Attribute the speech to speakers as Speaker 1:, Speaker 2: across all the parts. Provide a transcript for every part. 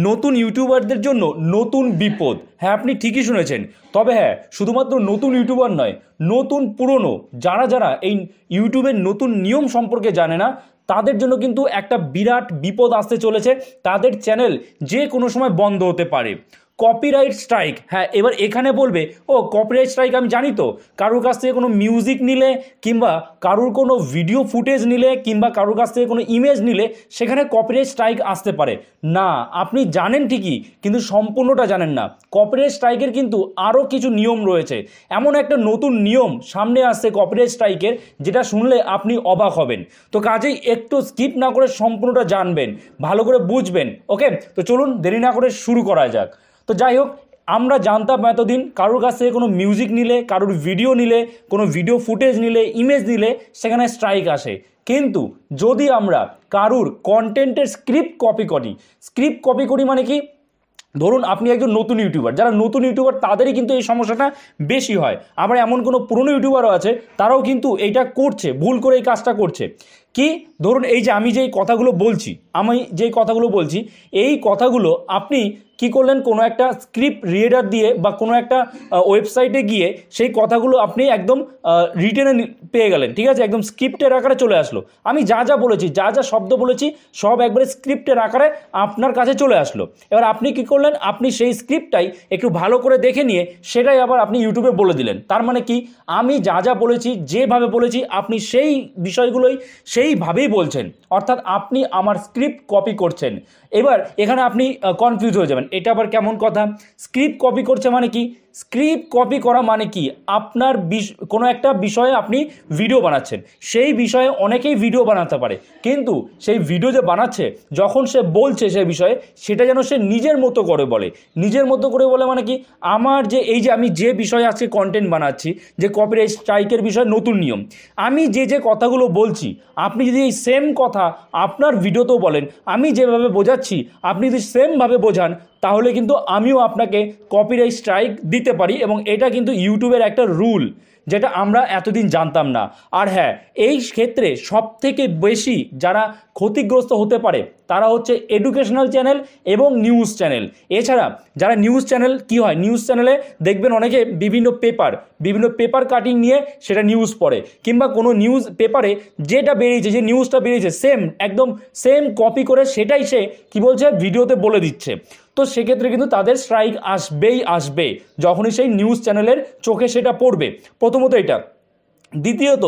Speaker 1: নতুন ইউটিউবারদের জন্য নতুন বিপদ। হ্যাঁ, আপনি ঠিকই শুনেছেন। তবে হ্যাঁ, শুধুমাত্র নতুন ইউটিউবার নয়, নতুন পুরনো যারা এই ইউটিউবের নতুন নিয়ম সম্পর্কে জানে না, তাদের জন্য কিন্তু একটা বিরাট বিপদ আসতে চলেছে। তাদের চ্যানেল যে কোনো সময় বন্ধ হতে পারে। Copyright strike. হ্যাঁ, এবার এখানে বলবে, ও কপিরাইট স্ট্রাইক আমি জানি তো, কারোর কাছ থেকে কোনো মিউজিক নিলে কিংবা কারোর কোনো ভিডিও ফুটেজ নিলে কিংবা কারোর কাছ থেকে কোনো ইমেজ নিলে সেখানে কপিরাইট স্ট্রাইক আসতে পারে। না, আপনি জানেন ঠিকই, কিন্তু সম্পূর্ণটা জানেন না। কপিরাইট স্ট্রাইকের কিন্তু আরও কিছু নিয়ম রয়েছে। এমন একটা নতুন নিয়ম সামনে আসছে কপিরাইট স্ট্রাইকের, যেটা শুনলে আপনি অবাক হবেন। তো কাজেই একটু স্কিপ না করে সম্পূর্ণটা জানবেন, ভালো করে বুঝবেন। ওকে, তো চলুন দেরি না করে শুরু করা যাক। তো যাই হোক, আমরা জানতাম এতদিন কারোর কাছ থেকে কোনো মিউজিক নিলে, কারোর ভিডিও নিলে, কোনো ভিডিও ফুটেজ নিলে, ইমেজ নিলে সেখানে স্ট্রাইক আসে। কিন্তু যদি আমরা কারোর কন্টেন্টের স্ক্রিপ্ট কপি করি মানে কি, ধরুন আপনি একজন নতুন ইউটিউবার, যারা নতুন ইউটিউবার তাদেরই কিন্তু এই সমস্যাটা বেশি হয়। আবার এমন কোনো পুরনো ইউটিউবারও আছে, তারাও কিন্তু এইটা করছে, ভুল করে এই কাজটা করছে। কি, ধরুন এই যে আমি যেই কথাগুলো বলছি, এই কথাগুলো আপনি কি করলেন, কোনো একটা স্ক্রিপ্ট রিডার দিয়ে বা কোনো একটা ওয়েবসাইটে গিয়ে সেই কথাগুলো আপনি একদম রিটেনে পেয়ে গেলেন। ঠিক আছে, একদম স্ক্রিপ্টের আকারে চলে আসলো। আমি যা বলেছি, যা শব্দ বলেছি, সব একবারে স্ক্রিপ্টের আকারে আপনার কাছে চলে আসলো। এবার আপনি কি করলেন, আপনি সেই স্ক্রিপ্টটাই একটু ভালো করে দেখে নিয়ে সেটাই আবার আপনি ইউটিউবে বলে দিলেন। তার মানে কি, আমি যা বলেছি, যেভাবে বলেছি, আপনি সেই বিষয়গুলোই সেইভাবেই বলছেন। অর্থাৎ আপনি আমার স্ক্রিপ্ট কপি করছেন। এবার এখানে আপনি কনফিউজ হয়ে যাবেন, এটা আবার কেমন কথা? স্ক্রিপ্ট কপি করছে মানে কি? স্ক্রিপ্ট কপি করা মানে কি, আপনার কোনো একটা বিষয়ে আপনি ভিডিও বানাচ্ছেন, সেই বিষয়ে অনেকেই ভিডিও বানাতে পারে, কিন্তু সেই ভিডিও যে বানাচ্ছে, যখন সে বলছে সেই বিষয়ে, সেটা যেন সে নিজের মতো করে বলে। নিজের মতো করে বলে মানে কি, আমার যে এই যে আমি যে বিষয়ে আজকে কন্টেন্ট বানাচ্ছি, যে কপিরাইট স্ট্রাইকের বিষয়ে নতুন নিয়ম, আমি যে কথাগুলো বলছি, আপনি যদি এই সেম কথা আপনার ভিডিওতেও বলেন, আমি যেভাবে বোঝাচ্ছি আপনি যদি সেমভাবে বোঝান, তাহলে কিন্তু আমিও আপনাকে কপিরাইট স্ট্রাইক দিতে পারি। এবং এটা কিন্তু ইউটিউবের একটা রুল, যেটা আমরা এতদিন জানতাম না। আর হ্যাঁ, এই ক্ষেত্রে সবথেকে বেশি যারা ক্ষতিগ্রস্ত হতে পারে তারা হচ্ছে এডুকেশনাল চ্যানেল এবং নিউজ চ্যানেল। এছাড়া যারা নিউজ চ্যানেল, কি হয়, নিউজ চ্যানেলে দেখবেন অনেকে বিভিন্ন পেপার কাটিং নিয়ে সেটা নিউজ পড়ে, কিংবা কোনো নিউজ পেপারে যেটা বেরিয়েছে, যে নিউজটা বেরিয়েছে, একদম সেম কপি করে সেটাই সে কি বলছে, ভিডিওতে বলে দিচ্ছে। তো সেক্ষেত্রে কিন্তু তাদের স্ট্রাইক আসবে যখনই সেই নিউজ চ্যানেলের চোখে সেটা পড়বে। প্রথমত এটা। দ্বিতীয়ত,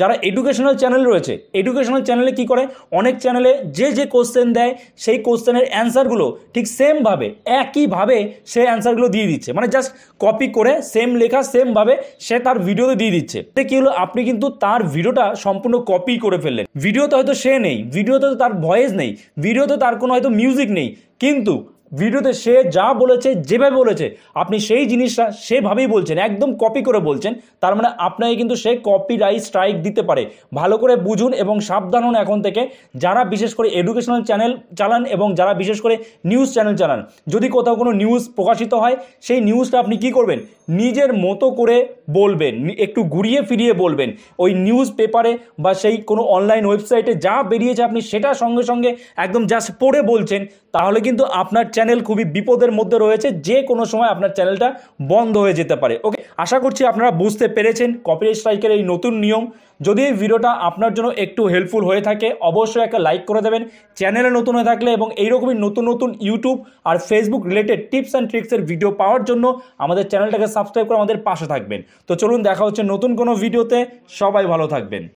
Speaker 1: যারা এডুকেশনাল চ্যানেল রয়েছে, এডুকেশনাল চ্যানেলে কি করে, অনেক চ্যানেলে যে কোশ্চেন দেয়, সেই কোশ্চেনের অ্যান্সারগুলো ঠিক সেমভাবে, একইভাবে সে অ্যান্সারগুলো দিয়ে দিচ্ছে। মানে জাস্ট কপি করে সেম লেখা সেমভাবে সে তার ভিডিওতে দিয়ে দিচ্ছে। তো কি হলো, আপনি কিন্তু তার ভিডিওটা সম্পূর্ণ কপি করে ফেললেন। ভিডিওতে হয়তো সে নেই, ভিডিওতে তার ভয়েস নেই, ভিডিওতে তার কোনো হয়তো মিউজিক নেই, কিন্তু ভিডিওতে সে যা বলেছে, যেভাবে বলেছে, আপনি সেই জিনিসটা সেভাবেই বলছেন, একদম কপি করে বলছেন। তার মানে আপনাকে কিন্তু সে কপিরাইট স্ট্রাইক দিতে পারে। ভালো করে বুঝুন এবং সাবধান হন এখন থেকে, যারা বিশেষ করে এডুকেশনাল চ্যানেল চালান এবং যারা বিশেষ করে নিউজ চ্যানেল চালান। যদি কোথাও কোনো নিউজ প্রকাশিত হয়, সেই নিউজটা আপনি কি করবেন, নিজের মতো করে বলবেন, একটু ঘুরিয়ে ফিরিয়ে বলবেন। ওই নিউজ পেপারে বা সেই কোনো অনলাইন ওয়েবসাইটে যা বেরিয়েছে আপনি সেটা সঙ্গে সঙ্গে একদম জাস্ট পড়ে বলছেন, তাহলে কিন্তু আপনার চ্যানেল খুবই বিপদের মধ্যে রয়েছে। যে কোনো সময় আপনার চ্যানেলটা বন্ধ হয়ে যেতে পারে। ওকে, আশা করছি আপনারা বুঝতে পেরেছেন কপিরাইট স্ট্রাইকের এই নতুন নিয়ম। যদি এই ভিডিওটা আপনার জন্য একটু হেল্পফুল হয়ে থাকে, অবশ্যই একটা লাইক করে দেবেন। চ্যানেলে নতুন হয়ে থাকলে এবং এইরকমই নতুন ইউটিউব আর ফেসবুক রিলেটেড টিপস অ্যান্ড ট্রিক্সের ভিডিও পাওয়ার জন্য আমাদের চ্যানেলটাকে সাবস্ক্রাইব করে আমাদের পাশে থাকবেন। তো চলুন, দেখা হচ্ছে নতুন কোনো ভিডিওতে। সবাই ভালো থাকবেন।